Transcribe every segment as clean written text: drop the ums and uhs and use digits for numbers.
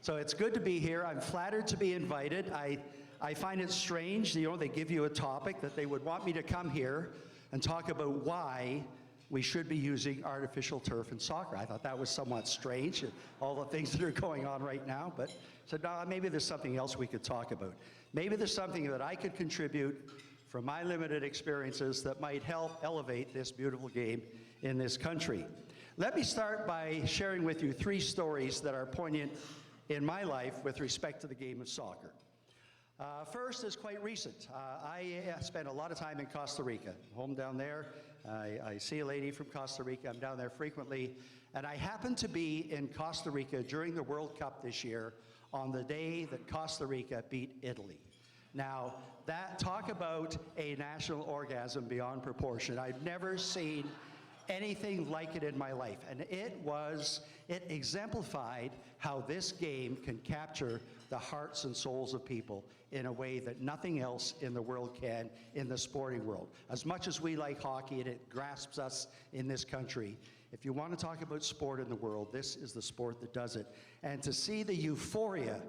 So it's good to be here. I'm flattered to be invited. I find it strange, they give you a topic that they would want me to come here and talk about why we should be using artificial turf in soccer. I thought that was somewhat strange, all the things that are going on right now, but said, no, maybe there's something else we could talk about. Maybe there's something that I could contribute from my limited experiences that might help elevate this beautiful game in this country. Let me start by sharing with you 3 stories that are poignant in my life with respect to the game of soccer. First is quite recent. I spent a lot of time in Costa Rica, home down there. I see a lady from Costa Rica. I'm down there frequently. And I happened to be in Costa Rica during the World Cup this year on the day that Costa Rica beat Italy. Now, talk about a national orgasm beyond proportion. I've never seen anything like it in my life. And it exemplified how this game can capture the hearts and souls of people in a way that nothing else in the world can in the sporting world. As much as we like hockey and it grasps us in this country, if you want to talk about sport in the world, this is the sport that does it. And to see the euphoria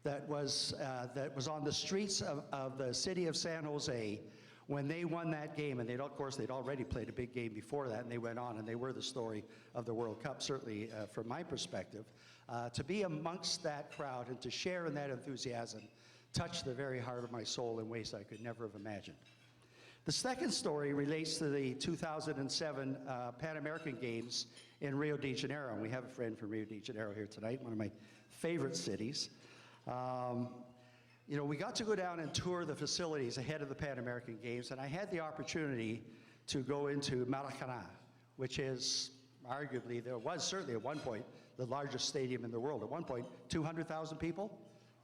that was on the streets of the city of San Jose when they won that game, and of course they'd already played a big game before that, and they went on and they were the story of the World Cup, certainly from my perspective. To be amongst that crowd and to share in that enthusiasm touched the very heart of my soul in ways I could never have imagined. The second story relates to the 2007 Pan American Games in Rio de Janeiro. And we have a friend from Rio de Janeiro here tonight, one of my favorite cities. We got to go down and tour the facilities ahead of the Pan American Games, and I had the opportunity to go into Maracanã, which is arguably, there was certainly at one point, the largest stadium in the world. At one point, 200,000 people.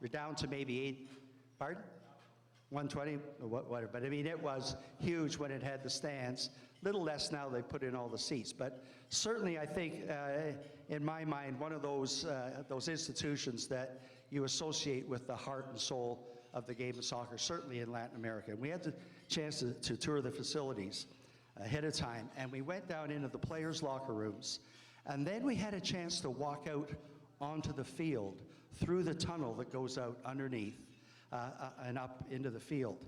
We're down to maybe 120, whatever. But I mean, it was huge when it had the stands. Little less now, they put in all the seats. But certainly, I think, in my mind, one of those institutions that you associate with the heart and soul of the game of soccer, certainly in Latin America. And we had the chance to tour the facilities ahead of time, and we went down into the players' locker rooms, and then we had a chance to walk out onto the field through the tunnel that goes out underneath and up into the field.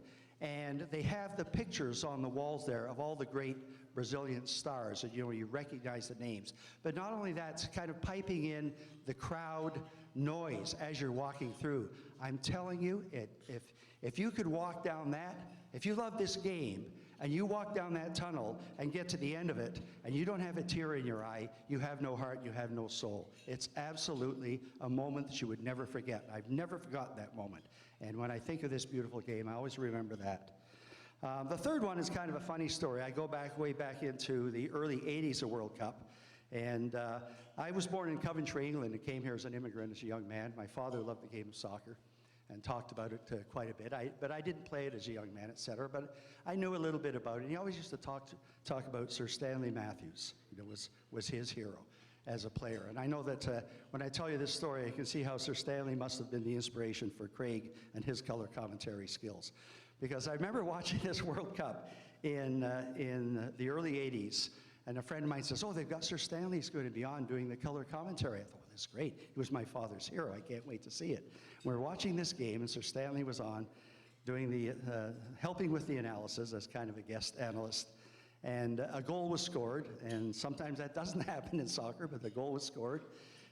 And they have the pictures on the walls there of all the great Brazilian stars, and you recognize the names. But not only that, it's kind of piping in the crowd noise as you're walking through. I'm telling you, if you could walk down that, if you love this game, and you walk down that tunnel and get to the end of it, and you don't have a tear in your eye, you have no heart, you have no soul. It's absolutely a moment that you would never forget. I've never forgotten that moment. And when I think of this beautiful game, I always remember that. The third one is kind of a funny story. I go way back into the early 80s of World Cup. And I was born in Coventry, England, and came here as an immigrant as a young man. My father loved the game of soccer and talked about it quite a bit. But I didn't play it as a young man, et cetera. But I knew a little bit about it. And he always used to talk about Sir Stanley Matthews. Was his hero as a player. And I know that when I tell you this story, you can see how Sir Stanley must have been the inspiration for Craig and his color commentary skills. Because I remember watching this World Cup in the early 80s, and a friend of mine says, oh, they've got Sir Stanley's going to be on doing the color commentary. I thought, well, that's great. He was my father's hero. I can't wait to see it. We're watching this game, and Sir Stanley was on doing helping with the analysis as kind of a guest analyst. And a goal was scored, and sometimes that doesn't happen in soccer, but the goal was scored.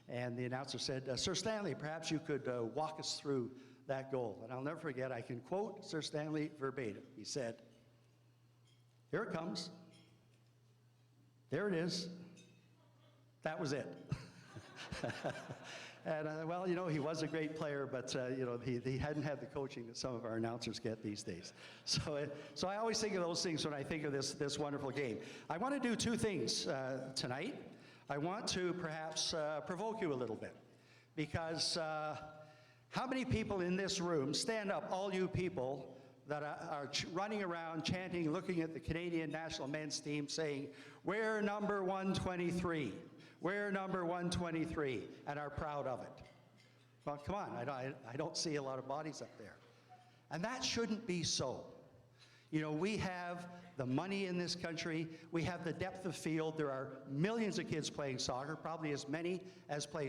And the announcer said, Sir Stanley, perhaps you could walk us through that goal. And I'll never forget, I can quote Sir Stanley verbatim. He said, here it comes. There it is. That was it. And well, he was a great player, but he hadn't had the coaching that some of our announcers get these days. So I always think of those things when I think of this wonderful game. I want to do 2 things tonight. I want to perhaps provoke you a little bit, because how many people in this room, stand up, all you people that are running around chanting, looking at the Canadian national men's team saying, we're number 123, we're number 123, and are proud of it. Well, come on, I don't see a lot of bodies up there. And that shouldn't be so. We have the money in this country, we have the depth of field, there are millions of kids playing soccer, probably as many as play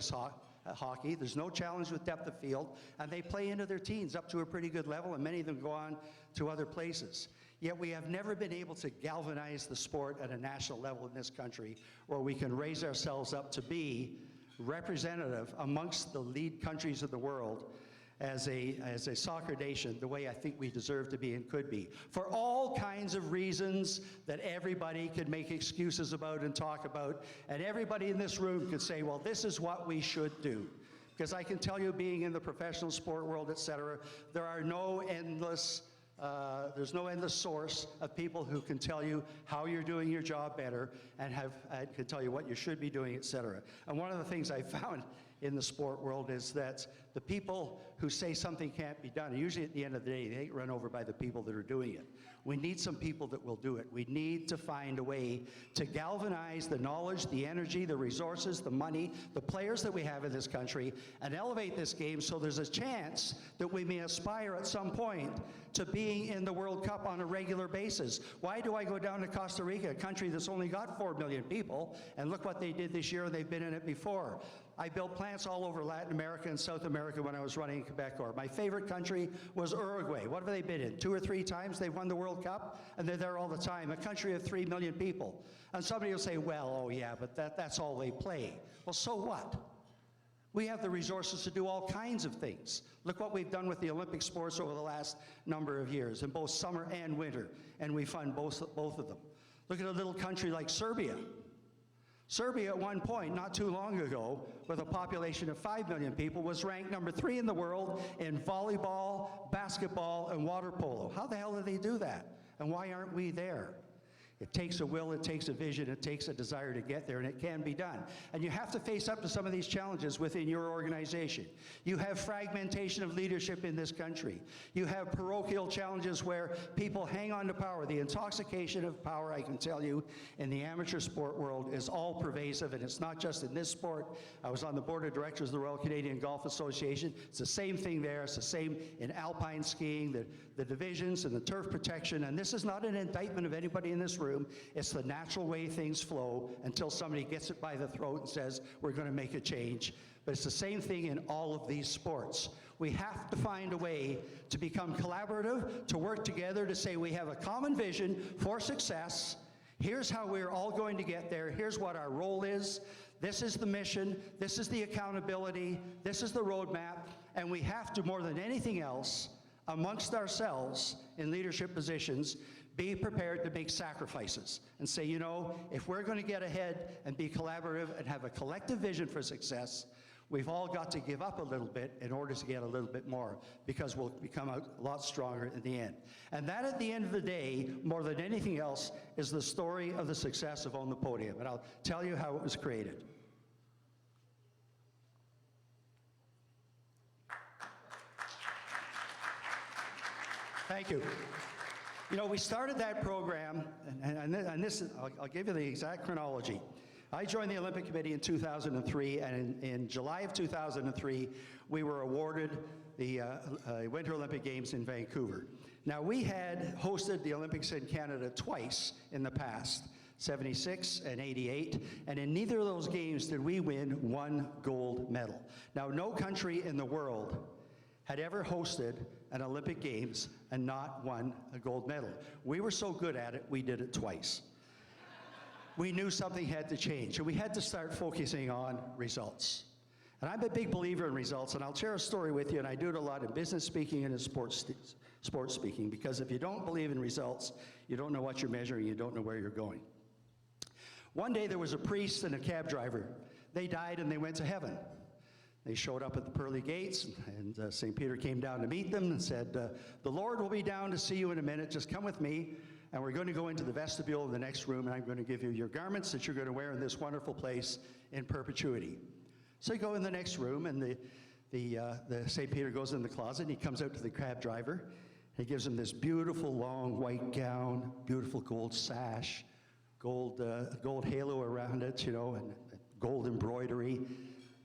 hockey. There's no challenge with depth of field, and they play into their teens up to a pretty good level, and many of them go on to other places. Yet we have never been able to galvanize the sport at a national level in this country where we can raise ourselves up to be representative amongst the lead countries of the world as a soccer nation, the way I think we deserve to be and could be. For all kinds of reasons that everybody could make excuses about and talk about, and everybody in this room could say, well, this is what we should do. Because I can tell you, being in the professional sport world, et cetera, there's no endless source of people who can tell you how you're doing your job better and can tell you what you should be doing, et cetera. And one of the things I found in the sport world is that the people who say something can't be done, usually at the end of the day, they get run over by the people that are doing it. We need some people that will do it. We need to find a way to galvanize the knowledge, the energy, the resources, the money, the players that we have in this country, and elevate this game so there's a chance that we may aspire at some point to being in the World Cup on a regular basis. Why do I go down to Costa Rica, a country that's only got 4 million people, and look what they did this year, and they've been in it before? I built plants all over Latin America and South America when I was running Quebecor. My favorite country was Uruguay. What have they been in? 2 or 3 times they've won the World Cup, and they're there all the time. A country of 3 million people. And somebody will say, well, oh yeah, but that's all they play. Well, so what? We have the resources to do all kinds of things. Look what we've done with the Olympic sports over the last number of years, in both summer and winter, and we fund both of them. Look at a little country like Serbia. Serbia, at one point, not too long ago, with a population of 5 million people, was ranked number 3 in the world in volleyball, basketball, and water polo. How the hell did they do that? And why aren't we there? It takes a will, it takes a vision, it takes a desire to get there, and it can be done. And you have to face up to some of these challenges within your organization. You have fragmentation of leadership in this country. You have parochial challenges where people hang on to power. The intoxication of power, I can tell you, in the amateur sport world is all pervasive, and it's not just in this sport. I was on the board of directors of the Royal Canadian Golf Association. It's the same thing there. It's the same in alpine skiing, the divisions and the turf protection, and this is not an indictment of anybody in this room. It's the natural way things flow until somebody gets it by the throat and says, we're going to make a change. But it's the same thing in all of these sports. We have to find a way to become collaborative, to work together, to say we have a common vision for success. Here's how we're all going to get there. Here's what our role is. This is the mission. This is the accountability. This is the roadmap. And we have to, more than anything else, amongst ourselves in leadership positions, be prepared to make sacrifices and say, you know, if we're going to get ahead and be collaborative and have a collective vision for success, we've all got to give up a little bit in order to get a little bit more, because we'll become a lot stronger in the end. And that, at the end of the day, more than anything else, is the story of the success of On the Podium. And I'll tell you how it was created. Thank you. You know, we started that program, and this, I'll give you the exact chronology. I joined the Olympic Committee in 2003, and in July of 2003, we were awarded the Winter Olympic Games in Vancouver. Now, we had hosted the Olympics in Canada twice in the past, 76 and 88, and in neither of those games did we win 1 gold medal. Now, no country in the world had ever hosted an Olympic Games and not won a gold medal. We were so good at it, we did it twice. We knew something had to change, and we had to start focusing on results. And I'm a big believer in results, and I'll share a story with you, and I do it a lot in business speaking and in sports speaking, because if you don't believe in results, you don't know what you're measuring, you don't know where you're going. One day there was a priest and a cab driver. They died and they went to heaven. They showed up at the pearly gates, and St. Peter came down to meet them and said, the Lord will be down to see you in a minute. Just come with me, and we're going to go into the vestibule of the next room, and I'm going to give you your garments that you're going to wear in this wonderful place in perpetuity. So you go in the next room, and the St. Peter goes in the closet, and he comes out to the cab driver. He gives him this beautiful long white gown, beautiful gold sash, gold halo around it, you know, and gold embroidery.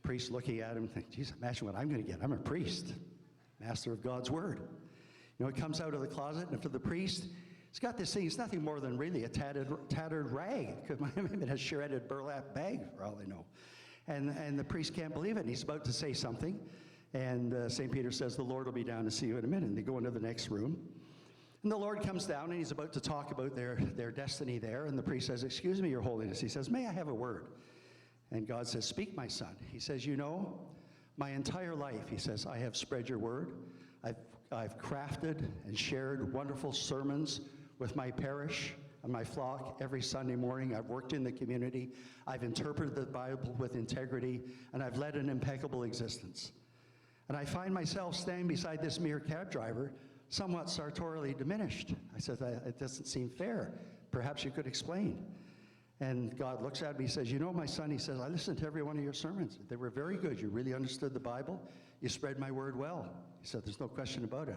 Priest looking at him, thinking, geez, imagine what I'm going to get. I'm a priest, master of God's word. You know, he comes out of the closet, and for the priest, he's got this thing. It's nothing more than really a tattered rag. It could have been a shredded burlap bag, for all I know. And the priest can't believe it. And he's about to say something. And St. Peter says, the Lord will be down to see you in a minute. And they go into the next room. And the Lord comes down, and he's about to talk about their destiny there. And the priest says, excuse me, Your Holiness. He says, may I have a word? And God says, speak, my son. He says, you know, my entire life, he says, I have spread your word. I've crafted and shared wonderful sermons with my parish and my flock every Sunday morning. I've worked in the community. I've interpreted the Bible with integrity, and I've led an impeccable existence. And I find myself standing beside this mere cab driver, somewhat sartorially diminished. I said, it doesn't seem fair. Perhaps you could explain. And God looks at me, he says, you know, my son, he says, I listened to every one of your sermons. They were very good. You really understood the Bible. You spread my word well. He said, there's no question about it.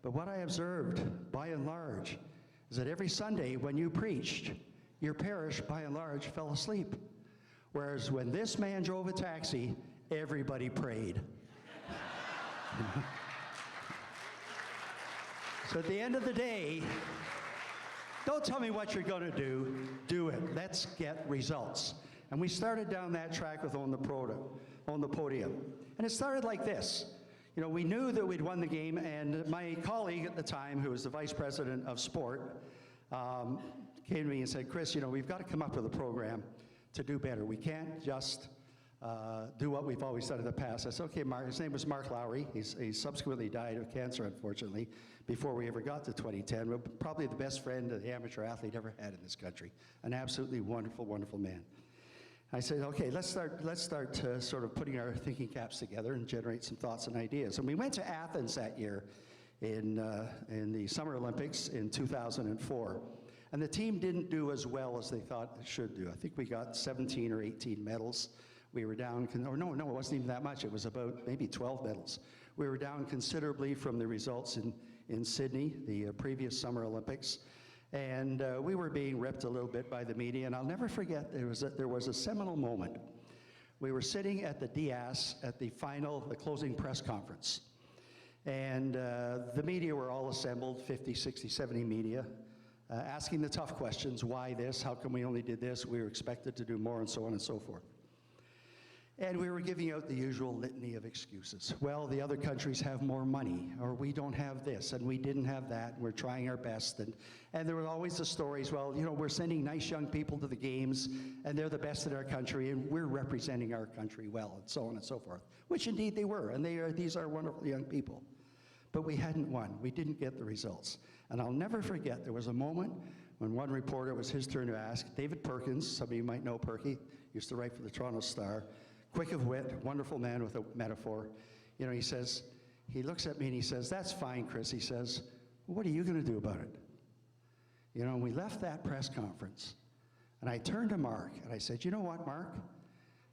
But what I observed, by and large, is that every Sunday when you preached, your parish, by and large, fell asleep. Whereas when this man drove a taxi, everybody prayed. So at the end of the day, don't tell me what you're going to do it. Let's get results. And we started down that track with On the Podium. And it started like this. You know, we knew that we'd won the game, and my colleague at the time, who was the vice president of sport, came to me and said, Chris, you know, we've got to come up with a program to do better. We can't just do what we've always done in the past. I said, okay, Mark. His name was Mark Lowry. He subsequently died of cancer, unfortunately, before we ever got to 2010. But probably the best friend the amateur athlete ever had in this country. An absolutely wonderful, wonderful man. I said, okay, let's start sort of putting our thinking caps together and generate some thoughts and ideas. And we went to Athens that year in the Summer Olympics in 2004. And the team didn't do as well as they thought it should do. I think we got 17 or 18 medals. We were down, or no, it wasn't even that much. It was about maybe 12 medals. We were down considerably from the results in Sydney, the previous Summer Olympics. And we were being ripped a little bit by the media. And I'll never forget, there was a seminal moment. We were sitting at the Dias at the closing press conference. And the media were all assembled, 50, 60, 70 media, asking the tough questions. Why this? How come we only did this? We were expected to do more, and so on and so forth. And we were giving out the usual litany of excuses. Well, the other countries have more money, or we don't have this, and we didn't have that, and we're trying our best. And there were always the stories, well, you know, we're sending nice young people to the games, and they're the best in our country, and we're representing our country well, and so on and so forth, which indeed they were, and these are wonderful young people. But we hadn't won. We didn't get the results. And I'll never forget, there was a moment when one reporter, it was his turn to ask, David Perkins, some of you might know Perky, used to write for the Toronto Star, quick of wit, wonderful man with a metaphor. You know, he looks at me and he says, that's fine, Chris. He says, well, what are you going to do about it? You know, and we left that press conference, and I turned to Mark, and I said, you know what, Mark?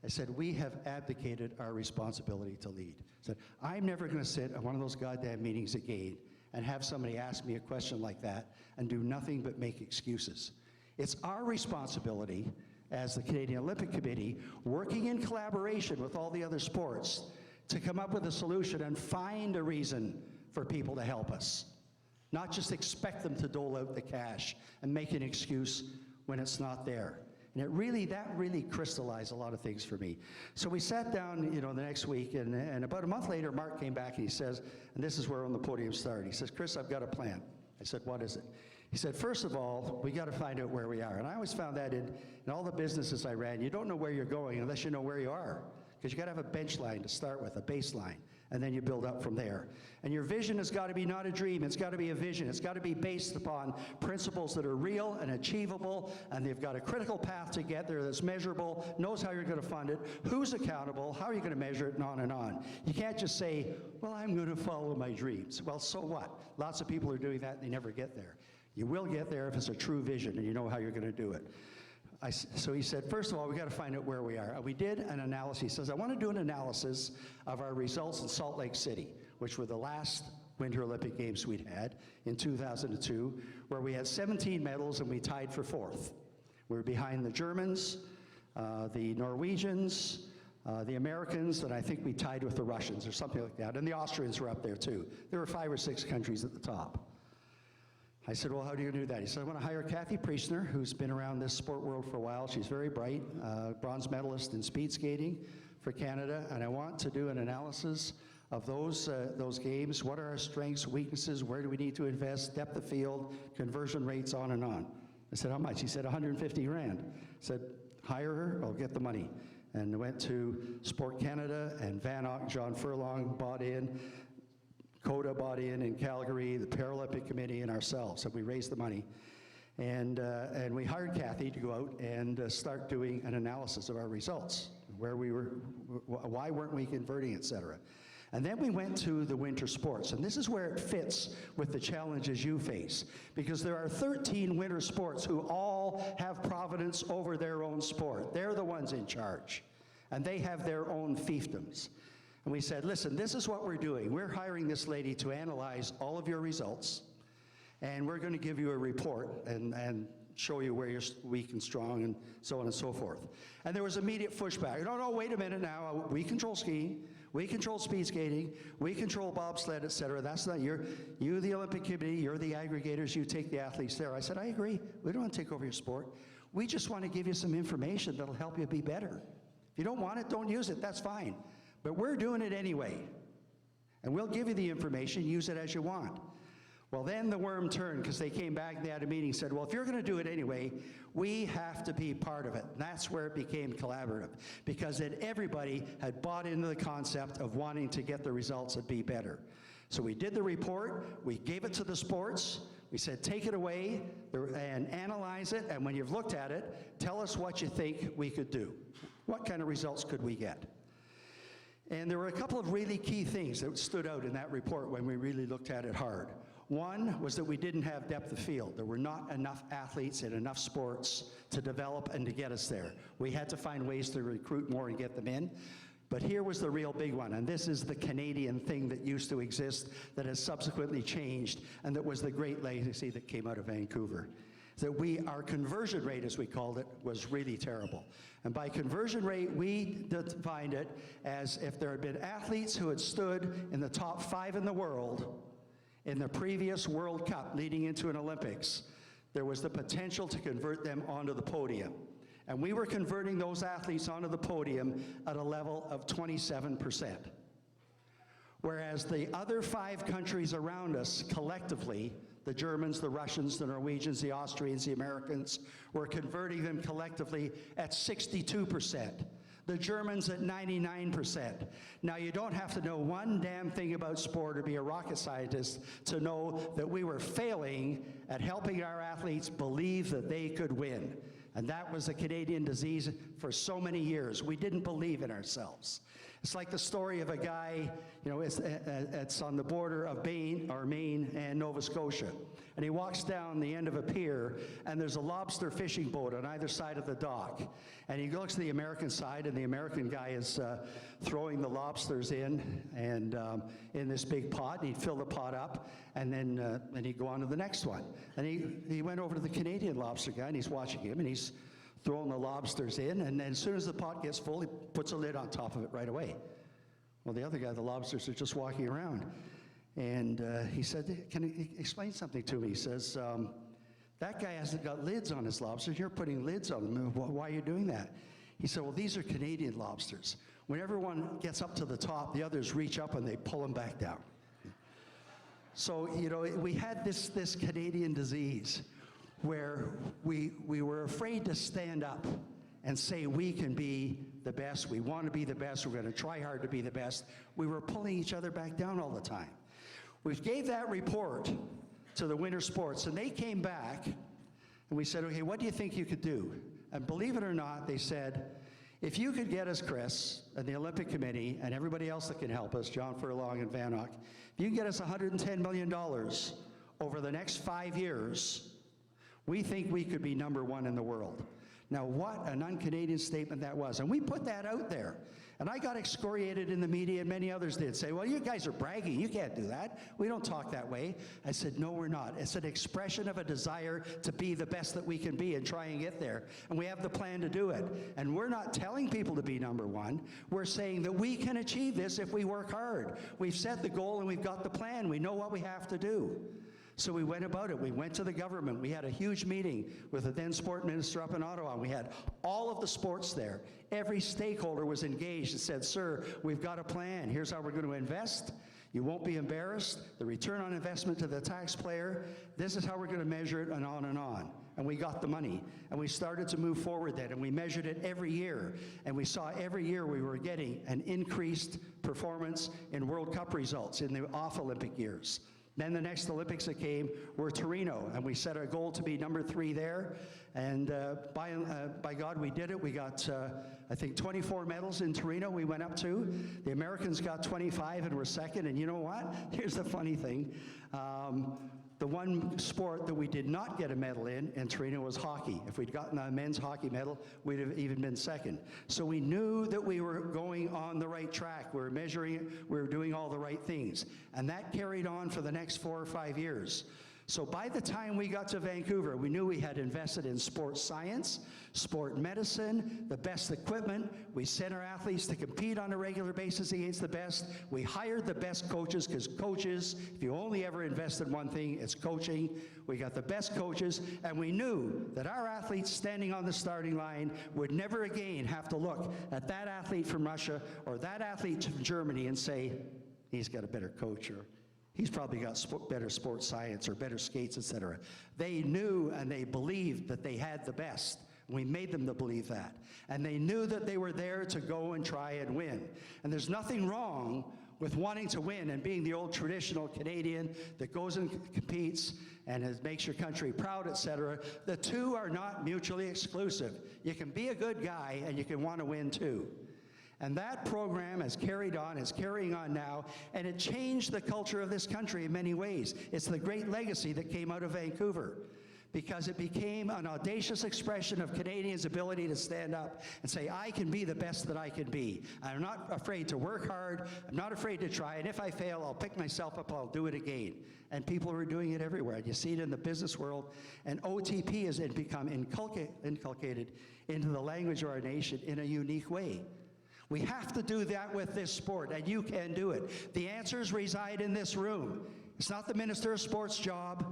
I said, we have abdicated our responsibility to lead. I said, I'm never going to sit at one of those goddamn meetings again and have somebody ask me a question like that and do nothing but make excuses. It's our responsibility as the Canadian Olympic Committee, working in collaboration with all the other sports, to come up with a solution and find a reason for people to help us. Not just expect them to dole out the cash and make an excuse when it's not there. And that really crystallized a lot of things for me. So we sat down, you know, the next week, and about a month later, Mark came back and he says, and this is where On the Podium started, he says, Chris, I've got a plan. I said, what is it? He said, first of all, we got to find out where we are. And I always found that in all the businesses I ran, you don't know where you're going unless you know where you are. Because you got to have a bench line to start with, a baseline, and then you build up from there. And your vision has got to be not a dream, it's got to be a vision. It's got to be based upon principles that are real and achievable, and they've got a critical path to get there that's measurable, knows how you're going to fund it, who's accountable, how are you going to measure it, and on and on. You can't just say, well, I'm going to follow my dreams. Well, so what? Lots of people are doing that, and they never get there. You will get there if it's a true vision and you know how you're going to do it. So he said, first of all, we got to find out where we are. And we did an analysis. He says, I want to do an analysis of our results in Salt Lake City, which were the last Winter Olympic Games we'd had in 2002, where we had 17 medals and we tied for 4th. We were behind the Germans, the Norwegians, the Americans, and I think we tied with the Russians or something like that. And the Austrians were up there too. There were 5 or 6 countries at the top. I said, well, how do you do that? He said, I want to hire Kathy Priestner, who's been around this sport world for a while. She's very bright, bronze medalist in speed skating for Canada, and I want to do an analysis of those games. What are our strengths, weaknesses, where do we need to invest, depth of field, conversion rates, on and on. I said, how much? He said, 150 grand. I said, hire her, I'll get the money. And I went to Sport Canada, and Van Ock, John Furlong bought in, CODA bought in Calgary, the Paralympic Committee, and ourselves. So we raised the money. And we hired Kathy to go out and start doing an analysis of our results, where we were, why weren't we converting, et cetera. And then we went to the winter sports, and this is where it fits with the challenges you face, because there are 13 winter sports who all have providence over their own sport. They're the ones in charge, and they have their own fiefdoms. And we said, listen, this is what we're doing. We're hiring this lady to analyze all of your results, and we're going to give you a report and show you where you're weak and strong and so on and so forth. And there was immediate pushback. No, wait a minute now. We control skiing. We control speed skating. We control bobsled, et cetera. That's not you, the Olympic Committee. You're the aggregators. You take the athletes there. I said, I agree. We don't want to take over your sport. We just want to give you some information that'll help you be better. If you don't want it, don't use it. That's fine. But we're doing it anyway. And we'll give you the information. Use it as you want. Well, then the worm turned, because they came back, they had a meeting, and said, well, if you're going to do it anyway, we have to be part of it. And that's where it became collaborative, because then everybody had bought into the concept of wanting to get the results and be better. So we did the report, we gave it to the sports, we said, take it away and analyze it, and when you've looked at it, tell us what you think we could do. What kind of results could we get? And there were a couple of really key things that stood out in that report when we really looked at it hard. One was that we didn't have depth of field. There were not enough athletes in enough sports to develop and to get us there. We had to find ways to recruit more and get them in. But here was the real big one, and this is the Canadian thing that used to exist that has subsequently changed, and that was the great legacy that came out of Vancouver. That our conversion rate, as we called it, was really terrible. And by conversion rate, we defined it as if there had been athletes who had stood in the top 5 in the world in the previous World Cup leading into an Olympics, there was the potential to convert them onto the podium. And we were converting those athletes onto the podium at a level of 27%. Whereas the other 5 countries around us collectively, the Germans, the Russians, the Norwegians, the Austrians, the Americans, were converting them collectively at 62%. The Germans at 99%. Now, you don't have to know one damn thing about sport or be a rocket scientist to know that we were failing at helping our athletes believe that they could win. And that was a Canadian disease for so many years. We didn't believe in ourselves. It's like the story of a guy, you know, it's on the border of Maine and Nova Scotia. And he walks down the end of a pier, and there's a lobster fishing boat on either side of the dock. And he looks to the American side, and the American guy is throwing the lobsters in, and in this big pot. And he'd fill the pot up, and then he'd go on to the next one. And he went over to the Canadian lobster guy, and he's watching him, and he's throwing the lobsters in, and then as soon as the pot gets full, he puts a lid on top of it right away. Well, the other guy, the lobsters are just walking around. And he said, can you explain something to me? He says, that guy hasn't got lids on his lobsters. You're putting lids on them. Why are you doing that? He said, well, these are Canadian lobsters. When everyone gets up to the top, the others reach up and they pull them back down. So, you know, we had this Canadian disease where we were afraid to stand up and say we can be the best, we want to be the best, we're going to try hard to be the best. We were pulling each other back down all the time. We gave that report to the winter sports, and they came back, and we said, okay, what do you think you could do? And believe it or not, they said, if you could get us, Chris, and the Olympic Committee, and everybody else that can help us, John Furlong and Van Ock, if you can get us $110 million over the next 5 years, we think we could be #1 in the world. Now, what an un-Canadian statement that was. And we put that out there. And I got excoriated in the media, and many others did, say, well, you guys are bragging. You can't do that. We don't talk that way. I said, no, we're not. It's an expression of a desire to be the best that we can be and try and get there. And we have the plan to do it. And we're not telling people to be #1. We're saying that we can achieve this if we work hard. We've set the goal and we've got the plan. We know what we have to do. So we went about it. We went to the government. We had a huge meeting with the then sport minister up in Ottawa. We had all of the sports there. Every stakeholder was engaged and said, sir, we've got a plan. Here's how we're going to invest. You won't be embarrassed. The return on investment to the taxpayer, this is how we're going to measure it, and on and on. And we got the money. And we started to move forward then, and we measured it every year. And we saw every year we were getting an increased performance in World Cup results in the off-Olympic years. Then the next Olympics that came were Torino, and we set our goal to be number 3 there. And by God, we did it. We got, I think, 24 medals in Torino we went up to. The Americans got 25 and were second. And you know what? Here's the funny thing. The one sport that we did not get a medal in Torino was hockey. If we'd gotten a men's hockey medal, we'd have even been second. So we knew that we were going on the right track. We were measuring it. We were doing all the right things. And that carried on for the next 4 or 5 years. So by the time we got to Vancouver, we knew we had invested in sports science, sport medicine, the best equipment. We sent our athletes to compete on a regular basis against the best. We hired the best coaches, because coaches, if you only ever invest in one thing, it's coaching. We got the best coaches, and we knew that our athletes standing on the starting line would never again have to look at that athlete from Russia or that athlete from Germany and say, he's got a better coach, or he's probably got better sports science or better skates, etc. They knew and they believed that they had the best. We made them to believe that. And they knew that they were there to go and try and win. And there's nothing wrong with wanting to win and being the old traditional Canadian that goes and competes and makes your country proud, etc. The two are not mutually exclusive. You can be a good guy and you can want to win too. And that program has carried on, is carrying on now, and it changed the culture of this country in many ways. It's the great legacy that came out of Vancouver, because it became an audacious expression of Canadians' ability to stand up and say, I can be the best that I can be. I'm not afraid to work hard. I'm not afraid to try, and if I fail, I'll pick myself up, I'll do it again. And people are doing it everywhere. And you see it in the business world, and OTP has become inculcated into the language of our nation in a unique way. We have to do that with this sport, and you can do it. The answers reside in this room. It's not the Minister of Sport's job.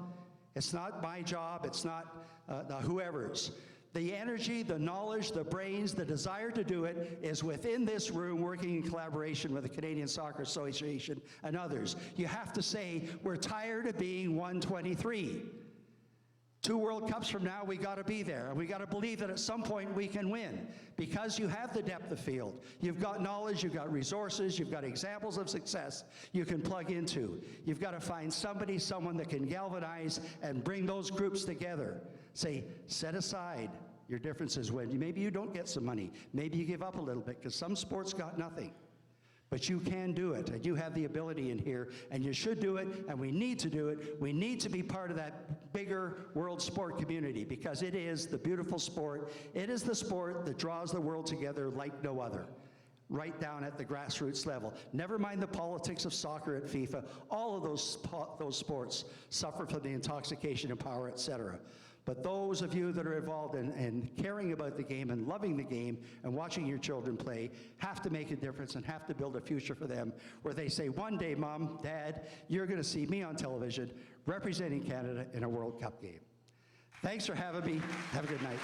It's not my job. It's not whoever's. The energy, the knowledge, the brains, the desire to do it is within this room, working in collaboration with the Canadian Soccer Association and others. You have to say, we're tired of being 123. 2 World Cups from now, we got to be there, and we got to believe that at some point we can win, because you have the depth of field. You've got knowledge, you've got resources, you've got examples of success you can plug into. You've got to find someone that can galvanize and bring those groups together. Say, set aside your differences when maybe you don't get some money. Maybe you give up a little bit, because some sports got nothing. But you can do it, and you have the ability in here, and you should do it, and we need to do it. We need to be part of that bigger world sport community, because it is the beautiful sport. It is the sport that draws the world together like no other, right down at the grassroots level. Never mind the politics of soccer at FIFA. All of those sports suffer from the intoxication of power, etc. But those of you that are involved in caring about the game and loving the game and watching your children play have to make a difference and have to build a future for them, where they say, one day, Mom, Dad, you're going to see me on television representing Canada in a World Cup game. Thanks for having me. Have a good night.